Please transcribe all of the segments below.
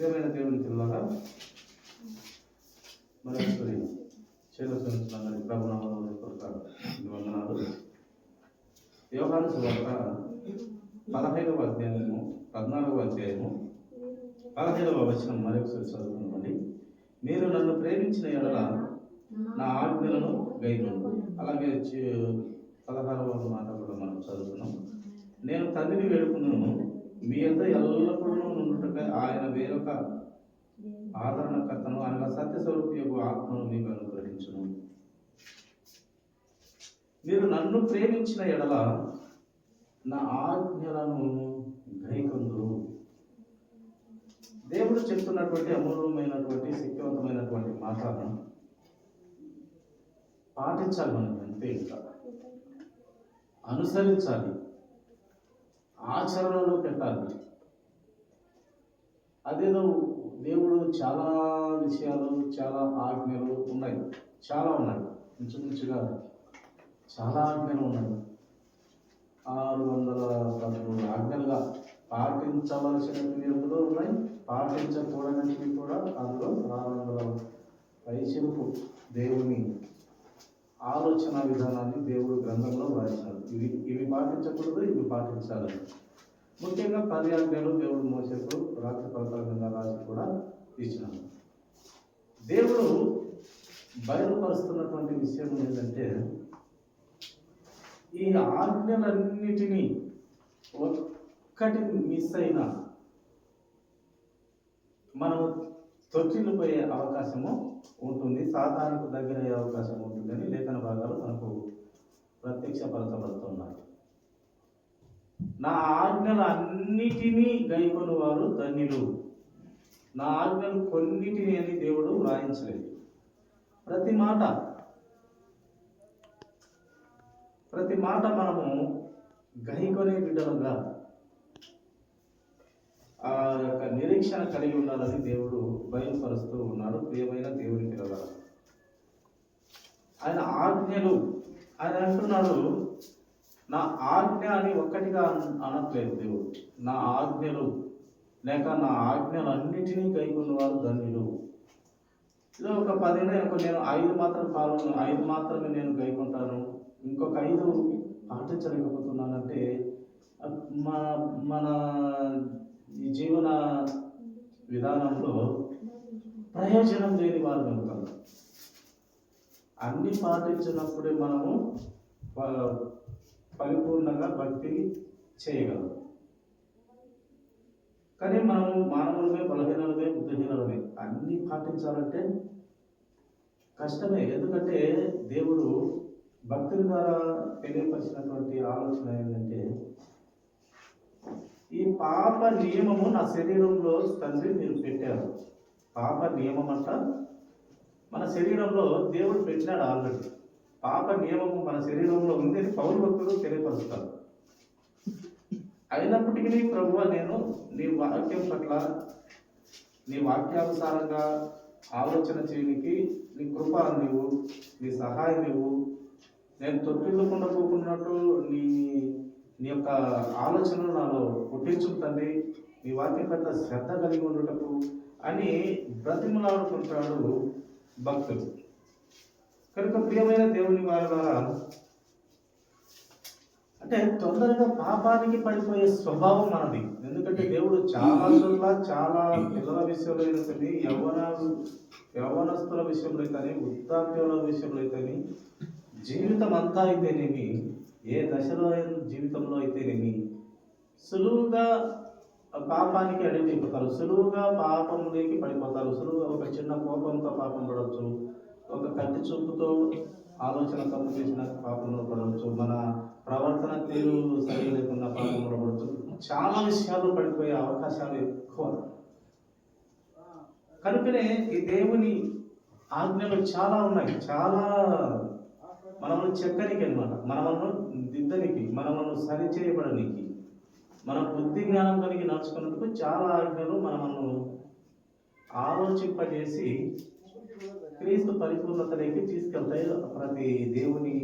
ప్రియమైన దేవుని పిల్లలారా, మరొకసారి చేరుతున్న ప్రభునామాలు వందనాలు. యోహాను సువార్త 15వ అధ్యాయము 14వ అధ్యాయము 15వ వచనం మరొకసారి చదువుకుందామండి. మీరు నన్ను ప్రేమించిన ఎడల నా ఆజ్ఞలను గైకొనుడి. అలాగే 16వ మాట కూడా మనం చదువుతున్నాం. నేను తండ్రిని వేడుకున్నాను, మీ యొద్ద ఎల్లప్పుడూ నుండుటకై ఆయన వేరొక ఆదరణకర్తను అనగా సత్యస్వరూపి ఆత్మను మీకు అనుగ్రహించును. మీరు నన్ను ప్రేమించిన ఎడల నా ఆజ్ఞలను గైకొందురు. దేవుడు చెప్తున్నటువంటి అమూల్యమైనటువంటి శక్తివంతమైనటువంటి మాటలను పాటించాలి. మనం అంతే, ఇంకా అనుసరించాలి, ఆచరణలో పెట్టాలి. అదేదో దేవుడు చాలా విషయాలు, చాలా ఆజ్ఞలు ఉన్నాయి, చాలా ఉన్నాయి, ఇంచుమించుగా చాలా ఆజ్ఞలు ఉన్నాయి. 613 ఆజ్ఞలుగా పాటించవలసినవి అందులో ఉన్నాయి, పాటించకూడనివి కూడా అందులో 600 పైచిలుపు దేవుని ఆలోచన విధానాన్ని దేవుడు గ్రంథంలో రాశాడు. ఇవి పాటించకూడదు, ఇవి పాటించాలి. ముఖ్యంగా 10 ఆజ్ఞలు దేవుడు మోసేకు రాత్రి పలకంగా రాసి కూడా ఇచ్చినాడు. దేవుడు బయలుపరుస్తున్నటువంటి విషయం ఏంటంటే, ఈ ఆజ్ఞలన్నిటినీ ఒక్కటి మిస్ అయినా మనం తొట్టిల్లిపోయే అవకాశము ఉంటుంది, సాతానుకు దగ్గర అయ్యే అవకాశం ఉంటుందని లేఖన భాగాలు మనకు ప్రత్యక్షపరచబడుతున్నాయి. నా ఆజ్ఞలు అన్నిటినీ గైకొని వారు ధన్యులు. నా ఆజ్ఞలు కొన్నిటిని అని దేవుడు వ్రాయించలేదు. ప్రతి మాట మనము గైకొనే బిడ్డలుగా ఆ యొక్క నిరీక్షణ కలిగి ఉండాలని దేవుడు బయలుపరుస్తూ ఉన్నాడు. ప్రియమైన దేవుని పిల్లలారా, ఆయన ఆజ్ఞలు, ఆయన అంటున్నాడు, నా ఆజ్ఞ అని ఒక్కటిగా అనట్లేదు దేవుడు. నా ఆజ్ఞలు లేక నా ఆజ్ఞలు అన్నిటినీ గైకొన్న వారు ధన్యులు. ఇలా ఒక 10 నేను 5 మాత్రమే నేను గైకొంటాను, ఇంకొక 5 పాటించలేకపోతున్నానంటే మన ఈ జీవన విధానంలో ప్రయోజనం లేని వారు కనుక అన్ని పాటించినప్పుడే మనము పరిపూర్ణంగా భక్తి చేయగలం. కానీ మనము మానవులమే, బలహీనలమే, బుద్ధిహీనలమే. అన్ని పాటించాలంటే కష్టమే. ఎందుకంటే దేవుడు భక్తుల ద్వారా తెలియపరిచినటువంటి ఆలోచన ఏంటంటే, ఈ పాప నియమము నా శరీరంలో తండ్రి మీరు పెట్టారు. పాప నియమం అంట మన శరీరంలో దేవుడు పెట్టినాడు ఆల్రెడీ. పాప నియమము మన శరీరంలో ఉందని పౌరు భక్తులు తెలియపరుస్తారు. అయినప్పటికీ ప్రభువా, నేను నీ వాక్యం పట్ల, నీ వాక్యానుసారంగా ఆలోచన చేయడానికి నీ కృప నీవు, నీ సహాయం నీవు, నేను తొట్టిల్లకుండా పోకున్నట్టు నీ యొక్క ఆలోచనలు నాలో పుట్టించుకుంటుంది, నీ వాక్యం పట్ల శ్రద్ధ కలిగి ఉండటకు అని బ్రతిమలాడుకుంటాడు భక్తులు. కనుక ప్రియమైన దేవుని వారి అంటే తొందరగా పాపానికి పడిపోయే స్వభావం మనది. ఎందుకంటే దేవుడు చాలా చోట్ల, చాలా పిల్లల విషయంలో అయితేనే, యవ్వనస్తుల విషయంలో అయితేనే, వృద్ధాప్యుల విషయంలో అయితేనే, జీవితం అంతా అయితేనేమి, ఏ దశలో జీవితంలో అయితేనేమి సులువుగా పాపానికి అడిగిపోతారు, సులువుగా పాపంలోకి పడిపోతారు. సులువుగా ఒక చిన్న కోపంతో పాపం పడవచ్చు, ఒక కంటి చూపుతో ఆలోచన తప్పు చేసిన పాపంలో పడవచ్చు, మన ప్రవర్తన తీరు సరి లేకుండా పాపంలో పడవచ్చు. చాలా విషయాల్లో పడిపోయే అవకాశాలు ఎక్కువ. కనుకనే ఈ దేవుని ఆజ్ఞలు చాలా ఉన్నాయి, చాలా మనల్ని చెక్కనికి అనమాట, మనల్ని దిద్దనికి, మనల్ని సరి చేయబడడానికి, మన బుద్ధి జ్ఞానం కలిగి నడుచుకున్నట్టుకు చాలా ఆజ్ఞలు మనల్ని ఆలోచింపజేసి క్రీస్తు పరిపూర్ణతలోకి తీసుకెళ్తాయి. ప్రతి దేవుని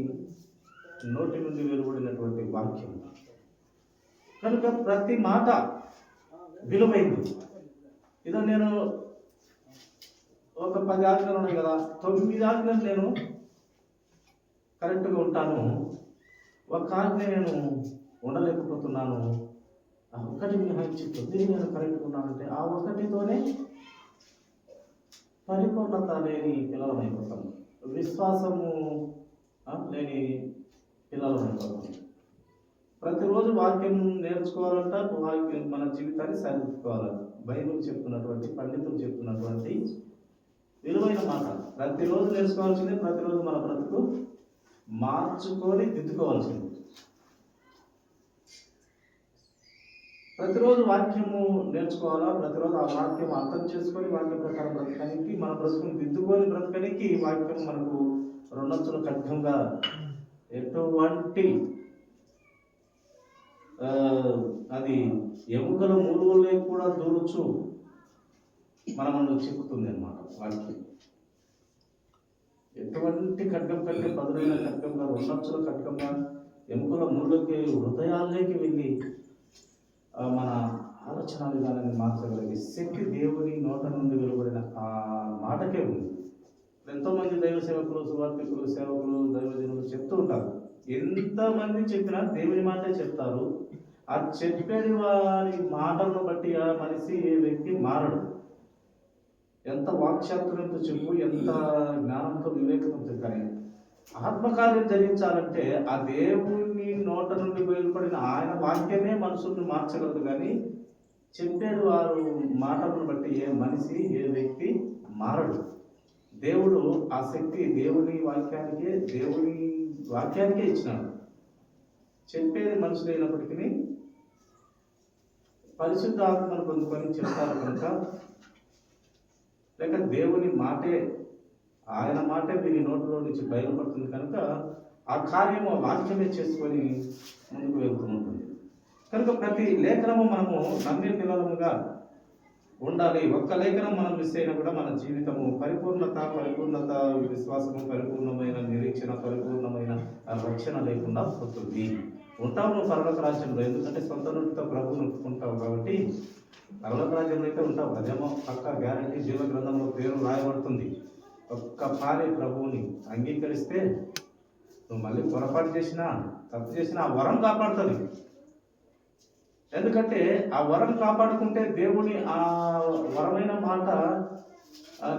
నోటి నుండి వెలువడినటువంటి వాక్యం. కనుక ప్రతి మాట విలువైంది. ఇదో నేను ఒక 10 ఆజ్ఞలు ఉన్నాయి కదా, 9 ఆజ్ఞలు నేను కరెక్ట్గా ఉంటాను, ఒక ఆజ్ఞ నేను ఉండలేకపోతున్నాను, ఆ ఒక్కటి మినహాయించి 9 నేను కరెక్ట్గా ఉన్నానంటే ఆ ఒక్కటితోనే పరిపూర్ణత లేని పిల్లలం అయిపోతాం, విశ్వాసము లేని పిల్లలం అయిపోతాం. ప్రతిరోజు వాక్యం నేర్చుకోవాలంట, వాక్యం మన జీవితాన్ని సరిదిద్దుకోవాలంట. బైబిల్ చెప్తున్నటువంటి, పండితులు చెప్తున్నటువంటి విలువైన మాట. ప్రతిరోజు నేర్చుకోవాల్సిందే, ప్రతిరోజు మన బ్రతుకు మార్చుకొని దిద్దుకోవాల్సింది. ప్రతిరోజు వాక్యము నేర్చుకోవాలా, ప్రతిరోజు ఆ వాక్యం అర్థం చేసుకొని వాక్య ప్రకారం బ్రతకడానికి, మన బ్రతుకుని దిద్దుకొని బ్రతకడానికి వాక్యం మనకు రెండంచుల ఖడ్గంగా ఎటువంటి అది ఎముకల మూలుగులే కూడా దూరుచు మనల్ని చిక్కుతుంది అన్నమాట వాక్యం. ఎటువంటి ఖడ్గం కంటే పదునైన ఖడ్గంగా, రెండంచుల ఖడ్గంగా ఎముకల మూలకి, హృదయాల్లోకి వెళ్ళి మన ఆలోచన విధానాన్ని మార్చగలిగే శక్తి దేవుని నోట నుండి వెలువడిన ఆ మాటకే ఉంది. ఎంతోమంది దైవ సేవకులు, సువార్థికులు, సేవకులు, దైవజనులు చెప్తూ ఉంటారు. ఎంతమంది చెప్పినా దేవుని మాటే చెప్తారు. ఆ చెప్పేది వారి మాటలను బట్టి ఆ మనిషి, ఏ వ్యక్తి మారడు. ఎంత వాక్చాతుర్యంతో చెప్పు, ఎంత జ్ఞానంతో, వివేకంతో, కానీ ఆత్మకార్యం జరిగించాలంటే ఆ దేవుని నోట నుండి బయలుపడిన ఆయన వాక్యమే మనుషుల్ని మార్చగలదు. కానీ చెప్పేది వారు మాటలను బట్టి ఏ మనిషి, ఏ వ్యక్తి మారడు. దేవుడు ఆ శక్తి దేవుని వాక్యానికే ఇచ్చినాడు. చెప్పేది మనుషులు అయినప్పటికీ పరిశుద్ధ ఆత్మను పొందుకొని చెప్తారు కనుక, లేక దేవుని మాటే, ఆయన మాటే వీరి నోటిలో నుంచి బయలుపడుతుంది కనుక ఆ కార్యము వాక్యమే చేసుకొని ముందుకు వెళ్తూ ఉంటుంది. కనుక ప్రతి లేఖనము మనము నమ్మే పిల్లలముగా ఉండాలి. ఒక్క లేఖనం మనం మిస్ అయినా కూడా మన జీవితము పరిపూర్ణత, విశ్వాసము, పరిపూర్ణమైన నిరీక్షణ, పరిపూర్ణమైన రక్షణ లేకుండా పోతుంది. ఉంటాము పరలోక రాజ్యంలో, ఎందుకంటే సొంత నోటితో ప్రభువును ఒప్పుకుంటావు కాబట్టి పరలోక రాజ్యంలో అయితే ఉంటావు. అదేమో పక్క గ్యారంటీ, జీవ గ్రంథంలో పేరు రాయబడుతుంది. ఒక్కసారి ప్రభువుని అంగీకరిస్తే నువ్వు మళ్ళీ పొరపాటు చేసినా, తప్పు చేసినా ఆ వరం కాపాడుతుంది. ఎందుకంటే ఆ వరం కాపాడుకుంటే దేవుని ఆ వరమైన మాట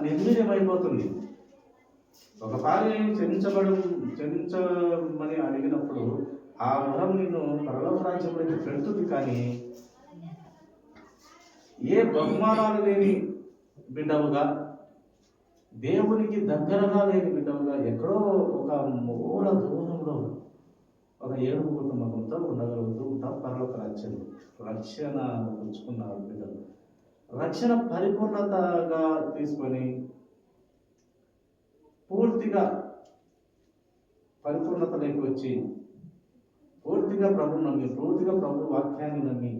నిర్వీర్యమైపోతుంది. ఒకసారి క్షమించమని అడిగినప్పుడు ఆ వరం నిన్ను పరలోక రాజ్యంలోకి పెడుతుంది. కానీ ఏ బహుమానాలు లేని బిడ్డవుగా, దేవునికి దగ్గరగా లేని బిడ్డవుగా, ఎక్కడో ఒక మూల దూరంలో ఒక ఏడుపు కుటుంబంతో ఉండగలుగుతూ ఉంటాం పరలోక రాజ్యంలో. రక్షణ ఉంచుకున్న బిడ్డలు రక్షణ పరిపూర్ణతగా తీసుకొని పూర్తిగా పరిపూర్ణతలోకి వచ్చి పూర్తిగా ప్రభువు నమ్మి, పూర్తిగా ప్రభు వాక్యాన్ని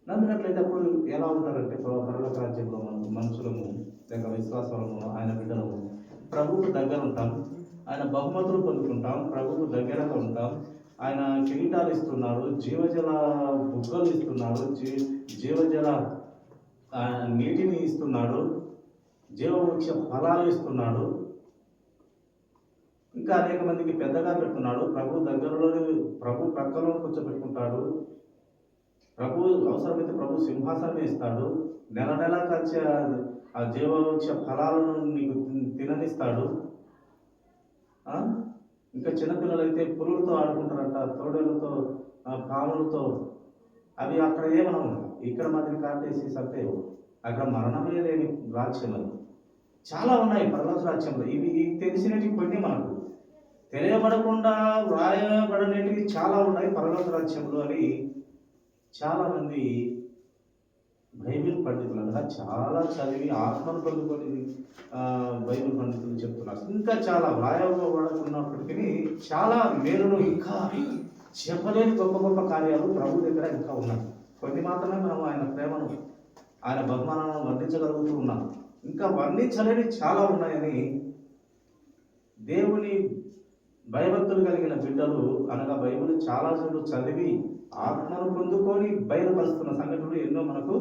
నమ్మినట్లయితే అప్పుడు ఎలా ఉంటారంటే పరలోక రాజ్యంలో మనుషులము, లేక విశ్వాసము, ఆయన బిడ్డలము ప్రభువుకు దగ్గర ఉంటాం, ఆయన బహుమతులు పొందుకుంటాం, ప్రభువుకు దగ్గరగా ఉంటాం. ఆయన కిరీటాలు ఇస్తున్నాడు, జీవజల బుగ్గలు ఇస్తున్నాడు, జీవజల నీటిని ఇస్తున్నాడు, జీవవృక్ష ఫలాలు ఇస్తున్నాడు, ఇంకా అనేక మందికి పెద్దగా పెడుతున్నాడు. ప్రభు దగ్గరలోనే, ప్రభు ప్రక్కలో కూర్చోబెట్టుకుంటాడు. ప్రభు అవసరమైతే ప్రభు సింహాసనం ఇస్తాడు. నెల నెల కలిసి ఆ జీవవృక్ష ఫలాలను నీకు తిననిస్తాడు. ఇంకా చిన్నపిల్లలైతే పురుగులతో ఆడుకుంటారంట, తోడేలతో, పాములతో. అవి అక్కడ ఏమన్నా ఇక్కడ మాదిరి కాటేసి సత్యవు. అక్కడ మరణమే లేని రాజ్యములు చాలా ఉన్నాయి పరలోక రాజ్యంలో. ఇవి తెలిసినవి కొన్ని, మనకు తెలియబడకుండా వ్రాయబడనేటివి చాలా ఉన్నాయి పరలోక రాజ్యంలో అని చాలామంది బైబిల్ పండితులు అనగా చాలా చదివి ఆత్మను పొందుకొని బైబిల్ పండితులు చెప్తున్నారు. ఇంకా చాలా వ్రాయబడకున్నప్పటికీ చాలా మేలును, ఇంకా చెప్పలేని గొప్ప గొప్ప కార్యాలు ప్రభు దగ్గర ఇంకా ఉన్నాయి. కొన్ని మాత్రమే మనం ఆయన ప్రేమను, ఆయన బహుమానాలను వర్ణించగలుగుతూ ఉన్నాం. ఇంకా వర్ణించలేని చాలా ఉన్నాయని దేవుని భయభక్తులు కలిగిన బిడ్డలు అనగా బైబిల్ చాలా చదివి ఆత్మను పొందుకొని బయలుపరుస్తున్న సంఘటనలు ఎన్నో మనకు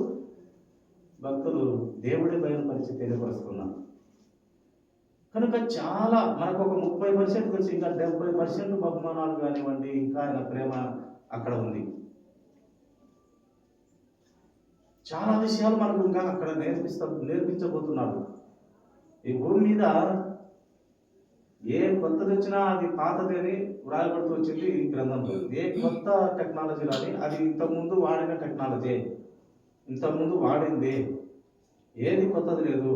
భక్తులు దేవుడే బయలుపరిచి తెలియపరుస్తున్నారు. కనుక చాలా మనకు ఒక 30% తెలుసు, ఇంకా 70% బహుమానాలు కానివ్వండి, ఇంకా ఆయన ప్రేమ అక్కడ ఉంది. చాలా విషయాలు మనకు ఇంకా అక్కడ నేర్పించబోతున్నాడు. ఈ భూమి మీద ఏ కొత్తది వచ్చినా అది పాతది అని వ్రాయబడుతూ వచ్చింది ఈ గ్రంథంలో. ఏ కొత్త టెక్నాలజీ రాని అది ఇంతకుముందు వాడిన టెక్నాలజీ, ఇంతకుముందు వాడింది, ఏది కొత్తది లేదు,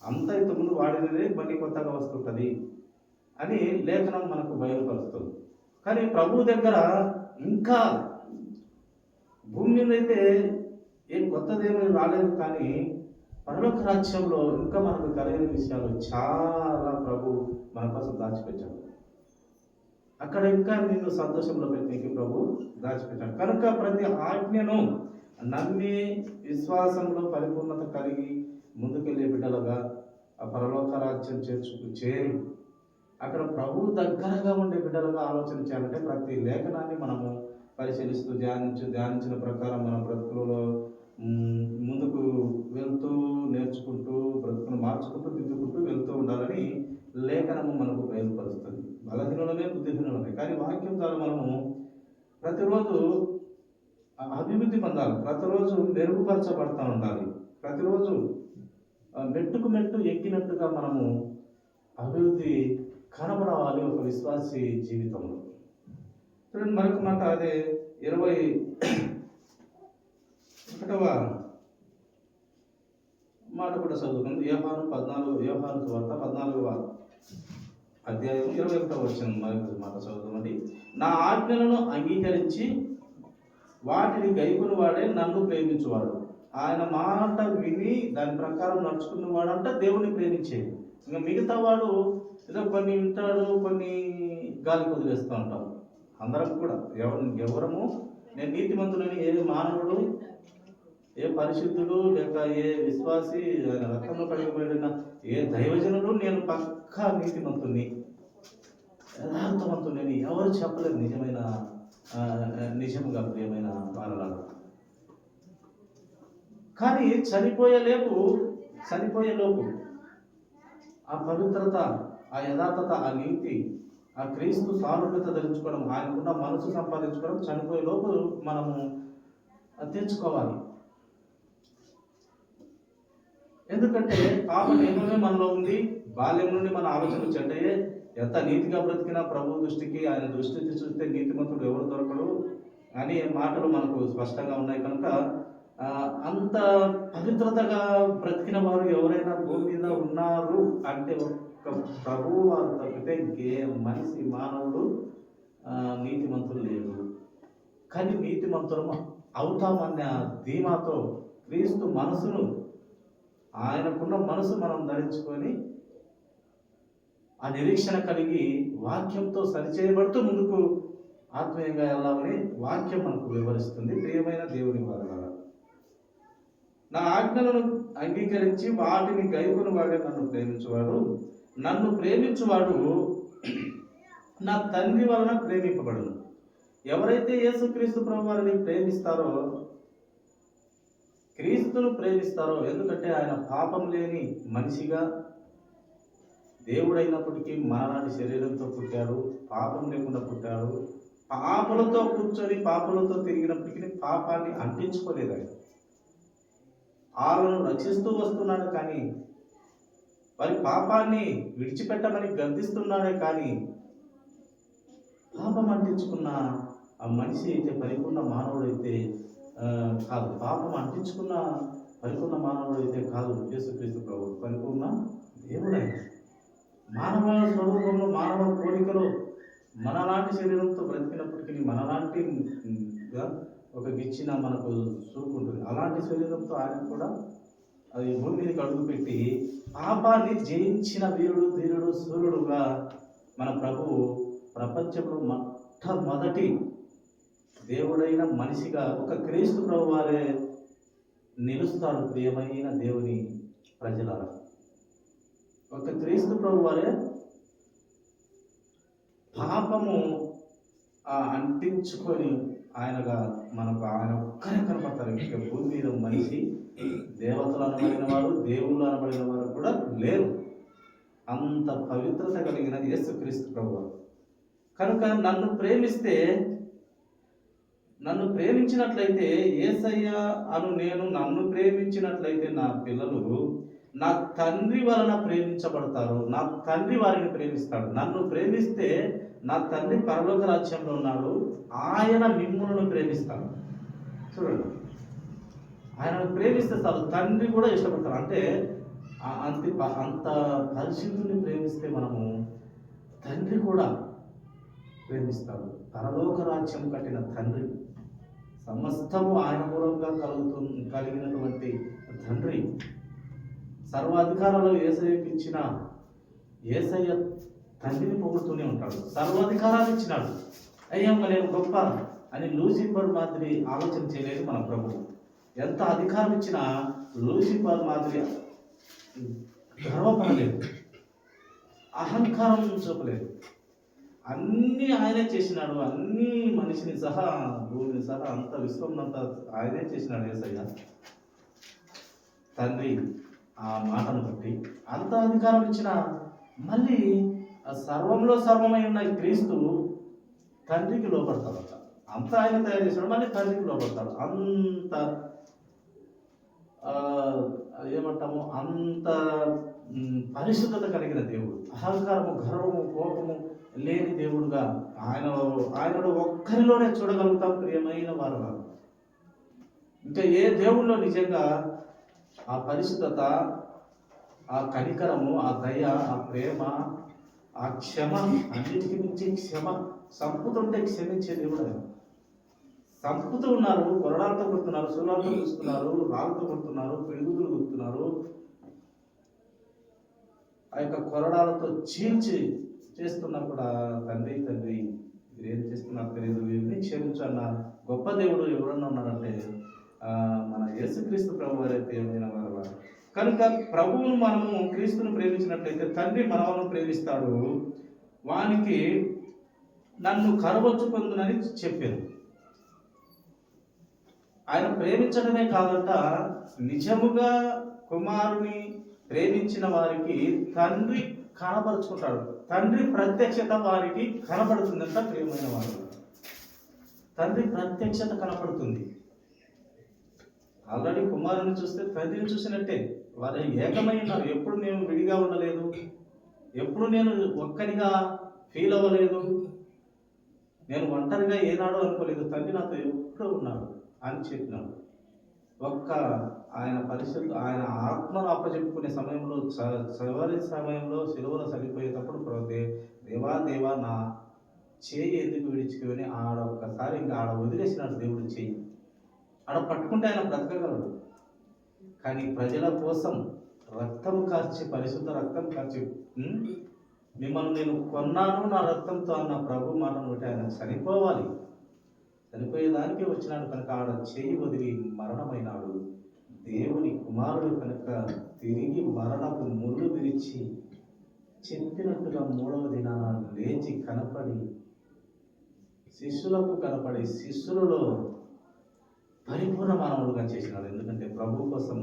అంతా ఇంతకుముందు వాడినదే మళ్ళీ కొత్తగా వస్తుంటుంది అని లేఖనం మనకు బయలుపరుస్తుంది. కానీ ప్రభు దగ్గర ఇంకా భూమి మీద అయితే ఏం కొత్తదేమీ రాలేదు, కానీ పరలోక రాజ్యంలో ఇంకా మనకు కలిగిన విషయాలు చాలా ప్రభు మన కోసం దాచిపెట్టాడు. అక్కడ ఇంకా నిన్ను సంతోషంలో పెట్టి ప్రభు దాచిపెట్టాడు. కనుక ప్రతి ఆజ్ఞను నమ్మి విశ్వాసంలో పరిపూర్ణత కలిగి ముందుకెళ్ళే బిడ్డలుగా ఆ పరలోక రాజ్యం చేరి అక్కడ ప్రభు దగ్గరగా ఉండే బిడ్డలుగా ఆలోచన చేయాలంటే ప్రతి లేఖనాన్ని మనము పరిశీలిస్తూ ధ్యానించిన ప్రకారం మన బ్రతుకులలో ముందుకు వెళ్తూ నేర్చుకుంటూ బ్రతుకును మార్చుకుంటూ దిద్దుకుంటూ వెళ్తూ ఉండాలని లేఖనము మనకు బయలుపరుస్తుంది. బలహీనమే బుద్ధిహీనమే, కానీ వాక్యం ద్వారా మనము ప్రతిరోజు అభివృద్ధి పొందాలి, ప్రతిరోజు మెరుగుపరచబడతా ఉండాలి, ప్రతిరోజు మెట్టుకు మెట్టు ఎక్కినట్టుగా మనము అభివృద్ధి కనబడవాలి ఒక విశ్వాసి జీవితంలో. చూడండి మరొక మాట, అదే 21వ మాట కూడా చదువుకుంది. యోహాను 14వ అధ్యాయం 21వ వచనం మరొక మాట చదువుతామండి. నా ఆజ్ఞలను అంగీకరించి వాటిని గైకొను వాడే నన్ను ప్రేమించువాడు. ఆయన మాట విని దాని ప్రకారం నడుచుకున్నవాడు అంటే దేవుని ప్రేమించేది. ఇంకా మిగతా వాడు ఏదో కొన్ని వింటాడు, కొన్ని గాలికి వదిలేస్తూ ఉంటాం. అందరం కూడా ఎవరము నేను నీతిమంతులని ఏ మానవుడు, ఏ పరిశుద్ధుడు, లేక ఏ విశ్వాసి, ఆయన రక్తంలో కడిగిపోయిన ఏ దైవజనుడు నేను పక్కా నీతిమంతుని, యథార్థవంతుని ఎవరు చెప్పలేదు నిజముగా ప్రియమైన వాళ్ళలాగా. కానీ చనిపోయేలోపు ఆ పవిత్రత, ఆ యథార్థత, ఆ నీతి, ఆ క్రీస్తు సారూప్యత ధరించుకోవడం, ఆయనకున్న మనసు సంపాదించుకోవడం చనిపోయేలోపు మనము తెచ్చుకోవాలి. ఎందుకంటే పాపం ఏమనే మనలో ఉంది, బాల్యం నుండి మన ఆలోచనలు చెడ్డయే, ఎంత నీతిగా బ్రతికినా ప్రభు దృష్టికి, ఆయన దృష్టికి చూస్తే నీతిమంతుడు ఎవరు దొరకడు అనే మాటలు మనకు స్పష్టంగా ఉన్నాయి. కనుక అంత పవిత్రతగా బ్రతికిన వారు ఎవరైనా భూమి మీద ఉన్నారు అంటే ఒక ప్రభువు వారు తప్పితే మనిషి మానవుడు నీతిమంతులు లేడు. కానీ నీతిమంతులం అవుతామన్న ధీమాతో క్రీస్తు మనసును, ఆయనకున్న మనసు మనం ధరించుకొని ఆ నిరీక్షణ కలిగి వాక్యంతో సరిచేయబడుతూ ముందుకు ఆత్మీయంగా వెళ్ళాలని వాక్యం మనకు వివరిస్తుంది. ప్రియమైన దేవుని వారలారా, నా ఆజ్ఞలను అంగీకరించి వాటిని గైకొను వాడే నన్ను ప్రేమించువాడు. నన్ను ప్రేమించువాడు నా తండ్రి వలన ప్రేమింపబడును. ఎవరైతే యేసుక్రీస్తు ప్రభు వారిని ప్రేమిస్తారో, క్రీస్తును ప్రేమిస్తారో, ఎందుకంటే ఆయన పాపం లేని మనిషిగా దేవుడైనప్పటికీ మనలాంటి శరీరంతో పుట్టాడు, పాపం లేకుండా పుట్టాడు. పాపలతో కూర్చొని పాపలతో తిరిగినప్పటికీ పాపాన్ని అంటించుకోలేదు. ఆయనను రక్షిస్తూ వస్తున్నాడు, కానీ వారి పాపాన్ని విడిచిపెట్టమని గద్దిస్తున్నాడే, కానీ పాపం అంటించుకున్న ఆ మనిషి అయితే పరిపూర్ణ మానవుడైతే కాదు. పాపం అంటించుకున్న పరిపూర్ణ మానవుడైతే కాదు. యేసుక్రీస్తు ప్రభు పరిపూర్ణ దేవుడైన మానవ స్వరూపంలో, మానవ కోరికలో మనలాంటి శరీరంతో బ్రతికినప్పటికీ మనలాంటి ఒక గిచ్చిన మనకు చూపుంటుంది. అలాంటి శరీరంతో ఆయన కూడా అది భూమి మీదకి అడుగుపెట్టి పాపాన్ని జయించిన వీరుడు, ధీరుడు, సూర్యుడుగా మన ప్రభువు ప్రపంచంలో మొట్టమొదటి దేవుడైన మనిషిగా ఒక క్రీస్తు ప్రభు వారే నిలుస్తాడు. ప్రియమైన దేవుని ప్రజలారా, ఒక క్రీస్తు ప్రభు వారే పాపము అంటించుకొని ఆయనగా మనకు ఆయన ఒక్కరే కనపడతారు. ఇంకా భూమి మీద మనిషి దేవతలు అనబడిన వారు, దేవుళ్ళు అనబడిన వారు కూడా లేరు. అంత పవిత్రత కలిగిన యేసుక్రీస్తు ప్రభువు. కనుక నన్ను ప్రేమించినట్లయితే, యేసయ్య అను నేను నన్ను ప్రేమించినట్లయితే నా పిల్లలు నా తండ్రి వలన ప్రేమించబడతారు. నా తండ్రి వారిని ప్రేమిస్తాడు. నన్ను ప్రేమిస్తే నా తండ్రి పరలోక రాజ్యంలో ఉన్నాడు, ఆయన మిమ్ములను ప్రేమిస్తాడు. చూడండి, ఆయనను ప్రేమిస్తే చాలు, తండ్రి కూడా ఇష్టపడతారు. అంటే అంత పరిశుద్ధుని ప్రేమిస్తే మనము తండ్రి కూడా ప్రేమిస్తాడు. పరలోక రాజ్యం కట్టిన తండ్రి, సమస్తము ఆయన మూలంగా కలిగినటువంటి తండ్రి, సర్వాధికారాలు యేసయ్యకి ఇచ్చిన యేసయ్య తండ్రిని పొగుడుతూనే ఉంటాడు. సర్వాధికారాలు ఇచ్చినాడు. అయ్యమ్మ నేను గొప్ప అని లూసిఫర్ మాదిరి ఆలోచన చేయలేదు మన ప్రభువు. ఎంత అధికారం ఇచ్చినా లూసిఫర్ మాదిరి గర్వపడలేదు, అహంకారం చూపలేదు. అన్నీ ఆయనే చేసినాడు. అన్ని మనిషిని సహా, భూమిని సహా, అంత విశ్వంనంతా ఆయనే చేసినాడు యేసయ్య. తండ్రి ఆ మాటను బట్టి అంత అధికారం ఇచ్చిన మళ్ళీ సర్వంలో సర్వమై ఉన్న క్రీస్తు తండ్రికి లోపడతాడు. అంత ఆయన తయారు చేసినాడు, మళ్ళీ తండ్రికి లోపడతాడు. అంత ఏమంటాము, అంత పరిశుద్ధత కలిగిన దేవుడు, అహంకారము, గర్వము, కోపము లేని దేవుడుగా ఆయనలో ఒక్కరిలోనే చూడగలుగుతాం ప్రియమైన వారు. ఇంకా ఏ దేవుళ్ళో నిజంగా ఆ పరిశుద్ధత, ఆ కనికరము, ఆ దయ, ఆ ప్రేమ, ఆ క్షమ, అన్నిటికీ మించి క్షమ, సంపుతుంటే క్షమించే దేవుడు. సంపుతూ ఉన్నారు, కొరడాలతో కొడుతున్నారు, శూలాలతో చూస్తున్నారు, రాళ్ళతో కొడుతున్నారు, పిడుగులు కొడుతున్నారు, ఆ యొక్క కొరడాలతో చీల్చి చేస్తున్నా కూడా తండ్రి ఏం చేస్తున్నారు తెలియదు, వీరిని క్షమించు అన్న గొప్ప దేవుడు ఎవరన్నా ఉన్నారంటే మన యేసుక్రీస్తు ప్రభు వారైతే ఏమైనా వారు. కనుక ప్రభువును మనము క్రీస్తును ప్రేమించినట్లయితే తండ్రి మనవను ప్రేమిస్తాడు. వానికి నన్ను కరవచ్చుకుందునని చెప్పారు. ఆయన ప్రేమించడమే కాదంట, నిజముగా కుమారుని ప్రేమించిన వారికి తండ్రి కనపరుచుకుంటాడు. తండ్రి ప్రత్యక్షత వారికి కనపడుతుందంట. ప్రియమైన వారు, తండ్రి ప్రత్యక్షత కనపడుతుంది. ఆల్రెడీ కుమారుని చూస్తే తండ్రిని చూసినట్టే. వారు ఏకమై ఉన్నారు. ఎప్పుడు నేను విడిగా ఉండలేదు, ఎప్పుడు నేను ఒక్కరిగా ఫీల్ అవ్వలేదు, నేను ఒంటరిగా ఏనాడో అనుకోలేదు, తండ్రి నాతో ఎప్పుడు ఉన్నాడు అని చెప్పినాడు. ఆయన ఆయన ఆత్మను అప్పచెప్పుకునే సమయంలో, చివరి సమయంలో సిలువలో చనిపోయేటప్పుడు దేవా నా చేయి ఎందుకు విడిచుకొని ఒక్కసారి ఇంకా వదిలేసినాడు దేవుడు చేయి. పట్టుకుంటే ఆయన బ్రతకగలడు. కానీ ప్రజల కోసం రక్తం కార్చి, పరిశుద్ధ రక్తం కార్చి, మిమ్మల్ని నేను కొన్నాను నా రక్తంతో అన్న ప్రభు మాటను బట్టి ఆయన చనిపోవాలి, చనిపోయేదానికి వచ్చినాడు. కనుక చేయి వదిలి మరణమైనాడు. దేవుని కుమారుడు కనుక తిరిగి మరణపు ముళ్ళు విరిచి చెప్పినట్టుగా 3వ దినాన లేచి కనపడి శిష్యులకు కనపడి శిష్యులలో పరిపూర్ణ మానవుడుగా చేసినాడు. ఎందుకంటే ప్రభు కోసం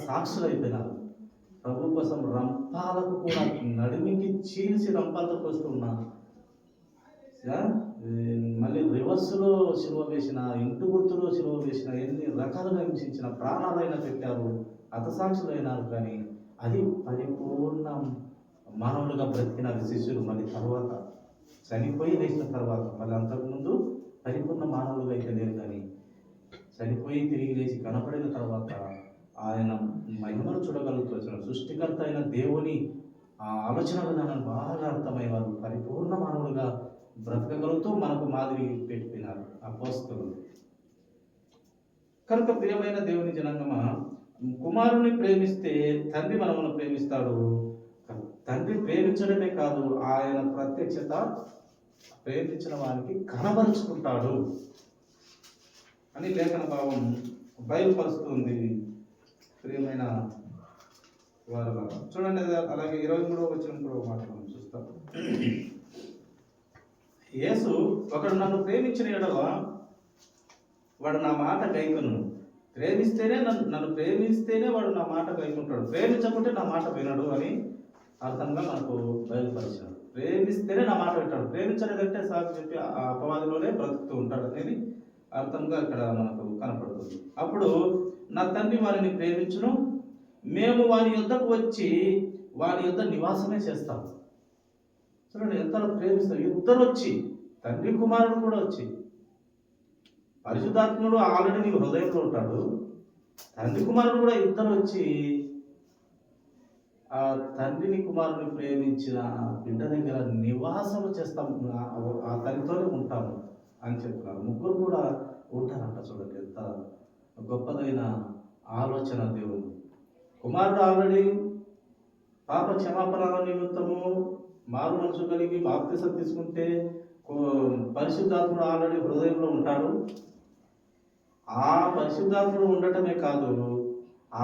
సాక్షులు అయిపోయినారు. ప్రభు కోసం రంపాలకు కూడా నడిమికి చీల్చి రంపాలతో వస్తున్నా, మళ్ళీ రివర్స్లో సిలువ వేసిన, ఇంటి గుర్తులో సిలువ వేసిన, ఎన్ని రకాలుగా హింసించిన, ప్రాణాలైనా పెట్టారు, సాక్షులైనారు. కానీ అది పరిపూర్ణ మానవులుగా బ్రతికినారు శిష్యులు. మళ్ళీ తర్వాత చనిపోయి లేచిన తర్వాత, మళ్ళీ అంతకుముందు పరిపూర్ణ మానవులుగా అయితే లేరు. కానీ చనిపోయి తిరిగి లేచి కనపడిన తర్వాత ఆయన మహిమను చూడగలుగుతున్నారు. సృష్టికర్త అయిన దేవుని ఆ ఆలోచన విధానాన్ని బాగా అర్థమై వారు పరిపూర్ణ మానవులుగా బ్రతకగలుగుతూ మనకు మాదిరి పెట్టినారు అపోస్తలులు. కనుక ప్రియమైన దేవుని జనాంగమా, కుమారుని ప్రేమిస్తే తండ్రి మనమును ప్రేమిస్తాడు. తండ్రి ప్రేమించడమే కాదు, ఆయన ప్రత్యక్షత ప్రేమించిన వారికి కనబరుచుకుంటాడు అని లేఖన భావం బయలుపరుస్తుంది. ప్రియమైన వారు చూడండి, అలాగే 23వ వచనం కూడా మాట మనం చూస్తాం. యేసు, ఒకడు నన్ను ప్రేమించిన యెడల వాడు నా మాట గైకొను, ప్రేమిస్తేనే నన్ను ప్రేమిస్తేనే వాడు నా మాట కైకుంటాడు, ప్రేమించకుంటే నా మాట వినడు అని అర్థంగా మనకు బయలుపరిచాడు. ప్రేమిస్తేనే నా మాట వింటాడు, ప్రేమించలేదంటే సాగు చెప్పి ఆ అపవాదిలోనే బ్రతుకుతూ ఉంటాడు అనేది అర్థంగా ఇక్కడ మనకు కనపడుతుంది. అప్పుడు నా తండ్రి వారిని ప్రేమించును, మేము వారి యొద్దకు వచ్చి వారి యొద్ద నివాసమే చేస్తాం. చూడండి ఎంతలో ప్రేమిస్తారు ఇద్దరు వచ్చి, తండ్రి కుమారుడు కూడా వచ్చి. పరిశుద్ధాత్ముడు ఆల్రెడీ నీకు హృదయంలో ఉంటాడు, తండ్రి కుమారుడు కూడా ఇద్దరు వచ్చి ఆ తండ్రిని కుమారుని ప్రేమించిన బిడ్డ దగ్గర నివాసము చేస్తాము, ఆ తల్లితోనే ఉంటాము అని చెప్తున్నారు. ముగ్గురు కూడా ఉంటారంట. చూడండి ఎంత గొప్పదైన ఆలోచన దేవుడు. కుమారుడు ఆల్రెడీ పాప క్షమాపణ నిమిత్తము మారు మనసు కలిగి బాప్తిసం తీసుకుంటే పరిశుద్ధాత్ముడు ఆల్రెడీ హృదయంలో ఉంటాడు. ఆ పరిశుద్ధాత్ముడు ఉండటమే కాదు,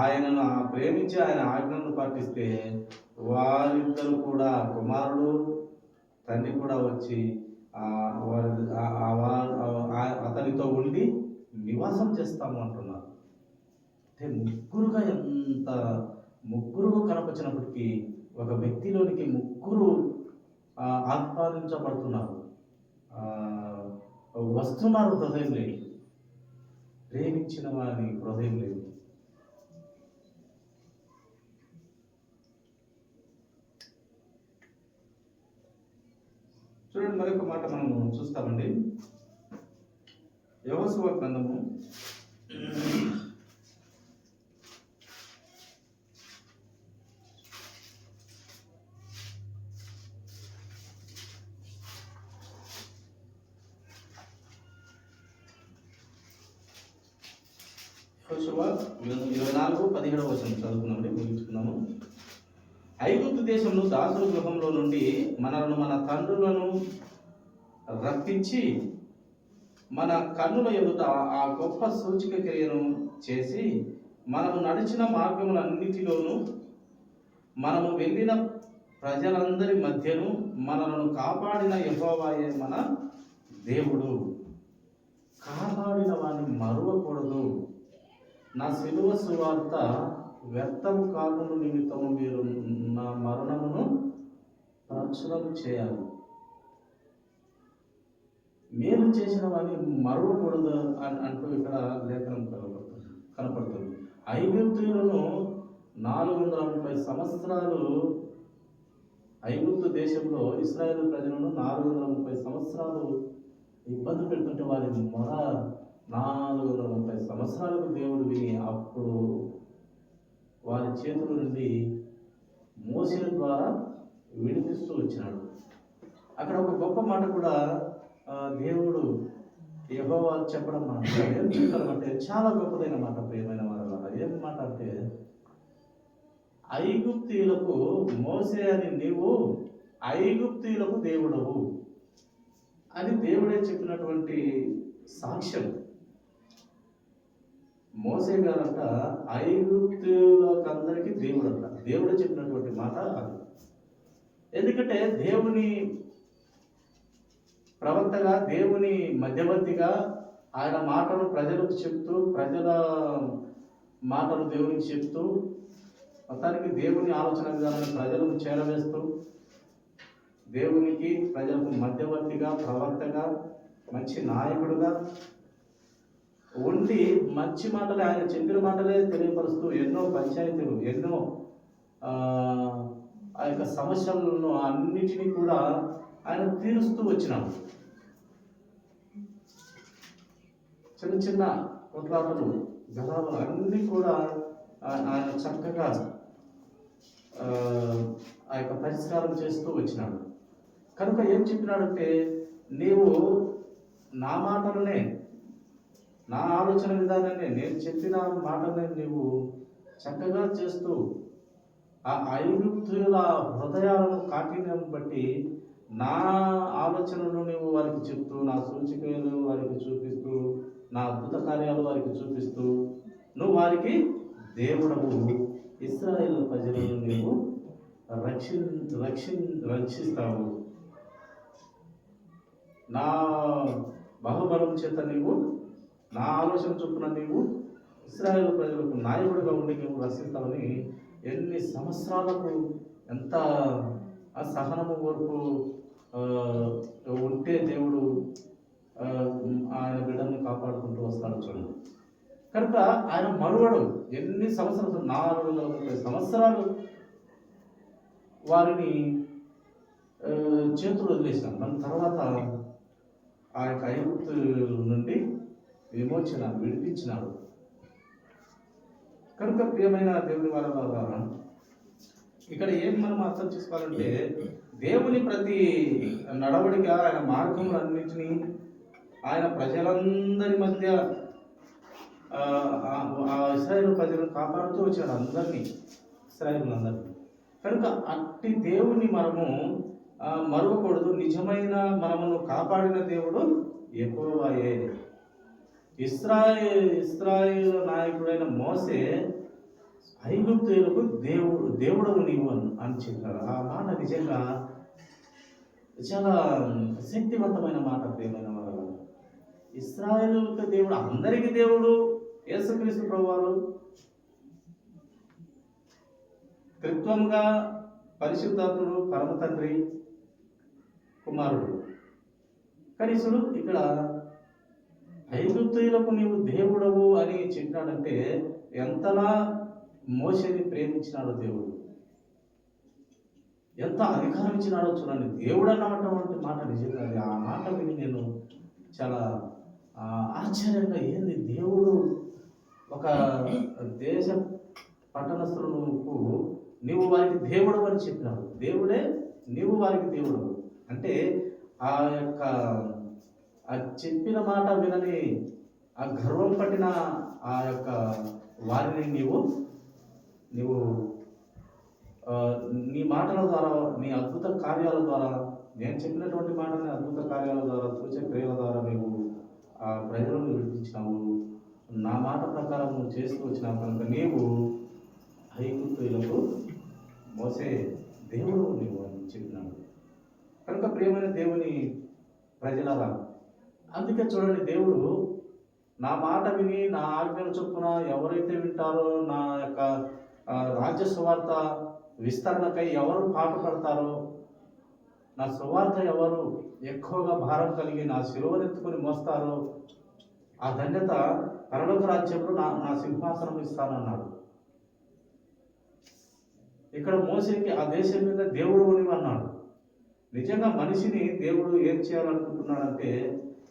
ఆయనను ప్రేమించి ఆయన ఆజ్ఞలను పాటిస్తే వారిద్దరు కూడా కుమారుడు తండ్రి కూడా వచ్చి అతనితో ఉండి నివాసం చేస్తాము అంటున్నారు. అంటే ముగ్గురు కనపరిచినప్పటికీ ఒక వ్యక్తిలోనికి ముగ్గురు ఆహ్వానించబడుతున్నారు, వస్తున్నారు హృదయం లేని, ప్రేమించిన వారి హృదయం లేదు. చూడండి మరొక మాట మనము చూస్తామండి. యెహోషువ గ్రంథము 24:17 చదువుకున్నామండి, ముగించుకున్నాము. ఐగుప్తు దేశంలో దాసుల గృహంలో నుండి మనలను మన తండ్రులను రప్పించి మన కన్నుల ఎదుట ఆ గొప్ప సూచిక క్రియను చేసి మనము నడిచిన మార్గములన్నిటిలోనూ మనము వెళ్ళిన ప్రజలందరి మధ్యను మనలను కాపాడిన యెహోవాయే మన దేవుడు. కాపాడిన వాడిని మరువకూడదు. నా శిలువ సువార్త వ్యర్థము కాకుండా నిమిత్తము మీరు నా మరణమును ప్రచురం చేయాలి. మేలు చేసిన వాడిని మరువకూడదు అంటూ ఇక్కడ లేఖనం కనపడుతుంది. ఐగుప్తీయులను 430 సంవత్సరాలు, ఐగుప్తు దేశంలో ఇశ్రాయేలు ప్రజలను 430 సంవత్సరాలు ఇబ్బంది పెడుతుంటే వారి మొర 430 సంవత్సరాలకు దేవుడు విని అప్పుడు వారి చేతుల నుండి మోసే ద్వారా విడిపిస్తూ వచ్చినాడు. అక్కడ ఒక గొప్ప మాట కూడా దేవుడు యెహోవా చెప్పడం ఏం చెప్తారంటే చాలా గొప్పదైన మాట, ప్రియమైన వారి వల్ల. ఏం మాట అంటే, ఐగుప్తీయులకు మోసే అని నీవు ఐగుప్తీయులకు దేవుడవు అని దేవుడే చెప్పినటువంటి సాక్ష్యం. మోసే గారంట ఐగుప్తులందరికీ దేవుడు అంట, దేవుడు చెప్పినటువంటి మాట అది. ఎందుకంటే దేవుని ప్రవక్తగా, దేవుని మధ్యవర్తిగా ఆయన మాటలు ప్రజలకు చెప్తూ, ప్రజల మాటలు దేవునికి చెప్తూ, మొత్తానికి దేవుని ఆలోచన విధానాన్ని ప్రజలకు చేరవేస్తూ, దేవునికి ప్రజలకు మధ్యవర్తిగా, ప్రవక్తగా, మంచి నాయకుడుగా ఉండి మంచి మాటలే, ఆయన చెప్పిన మాటలే తెలియపరుస్తూ ఎన్నో పంచాయతీలు, ఎన్నో ఆ యొక్క సమస్యలను అన్నిటినీ కూడా ఆయన తీరుస్తూ వచ్చినాడు. చిన్న చిన్న కొట్లాటలు, గలాలు అన్నీ కూడా ఆయన చక్కగా ఆ యొక్క పరిష్కారం చేస్తూ వచ్చినాడు. కనుక ఏం చెప్పినాడంటే, నీవు నా మాటలనే, నా ఆలోచన విధానాన్ని, నేను చెప్పిన మాటలనే నీవు చక్కగా చేస్తూ ఆ ఐగుప్తుల హృదయాలను కాఠిన్యం బట్టి నా ఆలోచనలు నువ్వు వారికి చెప్తూ, నా సూచికలు వారికి చూపిస్తూ, నా అద్భుత కార్యాలు వారికి చూపిస్తూ నువ్వు వారికి దేవుడవు, ఇశ్రాయేలు ప్రజలను నీవు రక్షిస్తావు, నా బాహుబలం చేత నీవు, నా ఆలోచన చొప్పున నీవు ఇశ్రాయేలు ప్రజలకు నాయకుడిగా ఉండి నువ్వు రక్షిస్తావని ఎన్ని సంవత్సరాలకు ఎంత ఆ సహనము వరకు ఉంటే దేవుడు ఆయన బిడ్డల్ని కాపాడుకుంటూ వస్తాడు చూడండి. కనుక ఆయన మరువడు. ఎన్ని సంవత్సరాలు, 430 సంవత్సరాలు వారిని చేతులు వదిలేసినాం. దాని తర్వాత ఆ యొక్క ఐగుప్తు నుండి విడిపించినాడు. కనుక ప్రియమైన దేవుని వారి ఇక్కడ ఏం మనం అర్థం చేసుకోవాలంటే, దేవుని ప్రతి నడవడిక, ఆయన మార్గములన్నిటినీ ఆయన ప్రజలందరి మధ్య ఆ ఇశ్రాయేలు ప్రజలను కాపాడుతూ వచ్చాడు, అందరినీ, ఇశ్రాయేలులందరినీ. కనుక అట్టి దేవుని మనము మరువకూడదు. నిజమైన మనమును కాపాడిన దేవుడు యెహోవాయే. ఇశ్రాయేలు నాయకుడైన మోసే ఐగుప్తీయులకు దేవుడవు నీవు అని చెప్పారు. ఆ మాట నిజంగా చాలా శక్తివంతమైన మాట. ప్రియమైన వారు, ఇశ్రాయేలుకు దేవుడు, అందరికీ దేవుడు యేసుక్రీస్తు ప్రభువారు త్రిత్వంగా పరిశుద్ధాత్ముడు, పరమ తండ్రి, కుమారుడు. కనీసుడు ఇక్కడ ఐగుప్తీయులకు నీవు దేవుడవు అని చెప్పినాడంటే ఎంతలా మోషేని ప్రేమించినాడో దేవుడు, ఎంత అధికారం ఇచ్చినాడో చూడండి. దేవుడు అన్నటువంటి మాట నిజంగా ఆ మాట విని నేను చాలా ఆశ్చర్యంగా, ఏంది దేవుడు ఒక దేశ పట్టణస్థులకు నీవు వారికి దేవుడు అని చెప్పినాడు. దేవుడే నీవు వారికి దేవుడు అంటే ఆ యొక్క ఆ చెప్పిన మాట వినని ఆ గర్వం పట్టిన ఆ యొక్క వారిని నీవు నీ మాటల ద్వారా, నీ అద్భుత కార్యాల ద్వారా, నేను చెప్పినటువంటి మాటని అద్భుత కార్యాల ద్వారా, సూచక క్రియల ద్వారా నీవు ఆ ప్రజలను విడిపించినావు. నా మాట ప్రకారం నువ్వు చేస్తూ వచ్చినావు. కనుక నీవు ఐగుప్తీయులకు మోసే దేవుడు నీవు అని చెప్పినాడు. కనుక ప్రియమైన దేవుని ప్రజలరా, అందుకే చూడండి, దేవుడు నా మాట విని నా ఆజ్ఞల చొప్పున ఎవరైతే వింటారో, నా యొక్క రాజ్య సువార్త విస్తరణకై ఎవరు పాటుపడతారో, నా సువార్త ఎవరు ఎక్కువగా భారం కలిగి నా శిలువనెత్తుకొని మోస్తారో, ఆ ధన్యత పరలోక రాజ్యంలో నా సింహాసనం ఇస్తానన్నాడు. ఇక్కడ మోసేకి ఆ దేశం మీద దేవుడు అన్నాడు. నిజంగా మనిషిని దేవుడు ఏం చేయాలనుకుంటున్నాడంటే,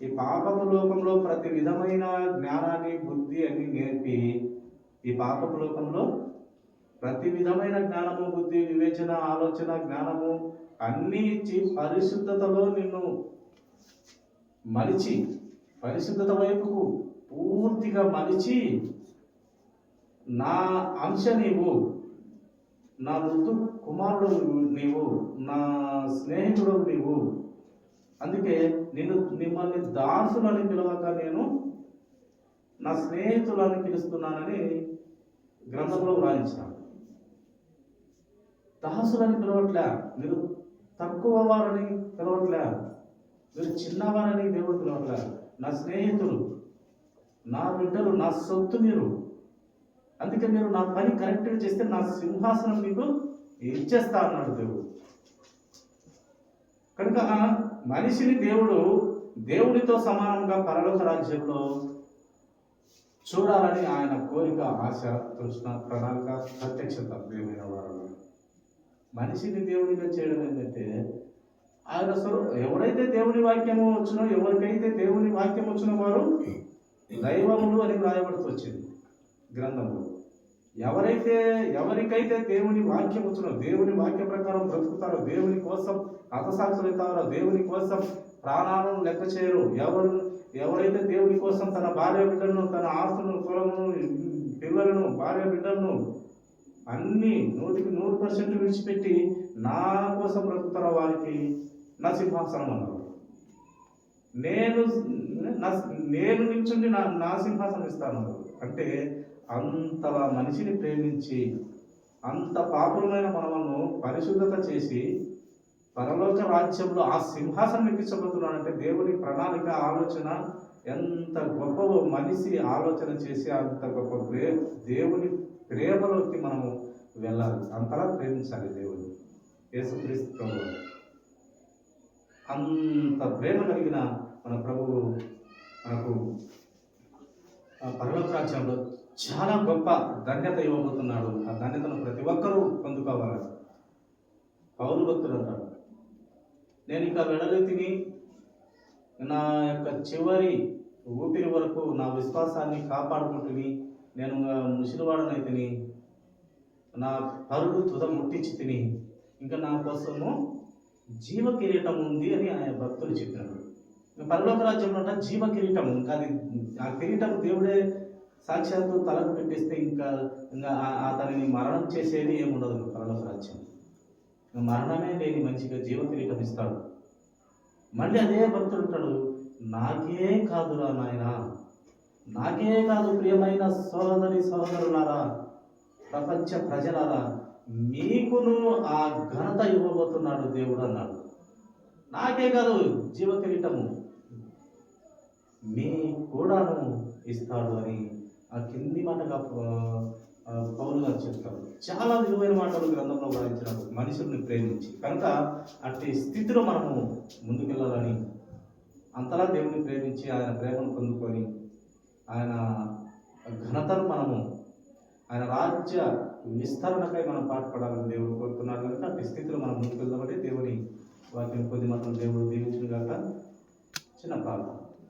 ఈ పాపపు లోకంలో ప్రతి విధమైన జ్ఞానాన్ని, బుద్ధి అన్ని నేర్పి, ఈ పాపపు లోకంలో ప్రతి విధమైన జ్ఞానము, బుద్ధి, వివేచన, ఆలోచన, జ్ఞానము అన్నీ ఇచ్చి పరిశుద్ధతలో నిన్ను మలిచి, పరిశుద్ధత వైపుకు పూర్తిగా మలిచి, నా అంశ నీవు, నా ముద్దు కుమారుడు నీవు, నా స్నేహితుడు నీవు, అందుకే మిమ్మల్ని దాసులని పిలవక నేను నా స్నేహితులని పిలుస్తున్నానని గ్రంథంలో వ్రాయించాను. దాసులని పిలవట్లే, మీరు తక్కువ వారని పిలవట్లే, మీరు చిన్నవారని దేవుడు పిలవట్లే. నా స్నేహితులు, నా బిడ్డలు, నా సొత్తు మీరు. అందుకే మీరు నా పని కరెక్ట్గా చేస్తే నా సింహాసనం మీకు ఇచ్చేస్తా అన్నాడు దేవుడు. కనుక మనిషిని దేవుడు దేవుడితో సమానంగా పరలోక రాజ్యంలో చూడాలని ఆయన కోరిక, ఆశ, తృష్ణ, ప్రణాళిక, ప్రత్యక్షత. ప్రియమైన వారు, మనిషిని దేవుడిగా చేయడం ఏంటంటే, ఆయన ఎవరైతే దేవుని వాక్యము వచ్చినో, ఎవరికైతే దేవుని వాక్యం వచ్చిన వారు దైవములు అని వ్రాయబడుతూ వచ్చింది గ్రంథంలో. ఎవరికైతే దేవుని వాక్యం వచ్చినో, దేవుని వాక్య ప్రకారం బ్రతుకుతారో, దేవుని కోసం హతసాక్షులవుతారో, దేవుని కోసం ప్రాణాలను లెక్క చేయరు, ఎవరైతే దేవుని కోసం తన భార్య బిడ్డలను, తన ఆస్తులను, కులమును, పిల్లలను, భార్య బిడ్డలను అన్ని 100% విడిచిపెట్టి నా కోసం బ్రతుకుతారో వారికి నా సింహాసనం అన్నారు. నేను నిల్చుండి నా సింహాసనం ఇస్తాను అంటే, అంతలా మనిషిని ప్రేమించి, అంత పాపులమైన మనలను పరిశుద్ధత చేసి పరలోక రాజ్యంలో ఆ సింహాసనం ఎక్కించబోతున్నాడంటే దేవుని ప్రణాళిక, ఆలోచన ఎంత గొప్ప మనిషి ఆలోచన చేసి అంత గొప్ప దేవుని ప్రేమలోకి మనము వెళ్ళాలి, అంతలా ప్రేమించాలి దేవుడు. యేసుక్రీస్తు ప్రభువు అంత ప్రేమ కలిగిన మన ప్రభువు మనకు పరలోక రాజ్యంలో చాలా గొప్ప ధన్యత ఇవ్వబోతున్నాడు. ఆ ధన్యతను ప్రతి ఒక్కరూ పొందుకోవాలి. పౌలు భక్తుడు అంటాడు, నేను ఇంకా వెడలెత్తిని నా యొక్క చివరి ఊపిరి వరకు నా విశ్వాసాన్ని కాపాడుకుంటుని, నేను ముసిలివాడనైతిని, నా పరుగు తుద ముట్టించి తిని, ఇంకా నా కోసము జీవ కిరీటం ఉంది అని ఆయన భక్తులు చెప్పినాడు. పరలోక రాజ్యంలో అంట జీవ కిరీటం, ఇంకా అది ఆ కిరీటం దేవుడే సాక్షాత్తు తలకు పెట్టిస్తే ఇంకా ఇంకా అతనిని మరణం చేసేది ఏముండదు. పరలోక రాజ్యం మరణమే లేని మంచిగా జీవ కిరీటం ఇస్తాడు. మళ్ళీ అదే భక్తుడు ఉంటాడు, నాకే కాదురా నాయన, నాకే కాదు ప్రియమైన సహోదరులారా, ప్రపంచ ప్రజలారా, మీకును ఆ ఘనత ఇవ్వబోతున్నాడు దేవుడు అన్నాడు. నాకే కాదు జీవ కిరీటము మీ కూడాను ఇస్తాడు అని ఆ కింది మాటగా పౌలు గారు చెప్తారు. చాలా విలువైన మాటలు గ్రంథంలో వ్రాయించినాడు మనుషుల్ని ప్రేమించి. కనుక అట్టి స్థితిలో మనము ముందుకెళ్ళాలని, అంతలా దేవుని ప్రేమించి ఆయన ప్రేమను పొందుకొని ఆయన ఘనతను మనము, ఆయన రాజ్య విస్తరణకై మనం పాటుపడాలని దేవుడు కోరుతున్నాడు. కనుక అట్టి స్థితిలో మనం ముందుకెళ్దామంటే దేవుని వాక్యం కొద్ది మాత్రం దేవుడు దీవించుగాక. చిన్న ప్రార్థన.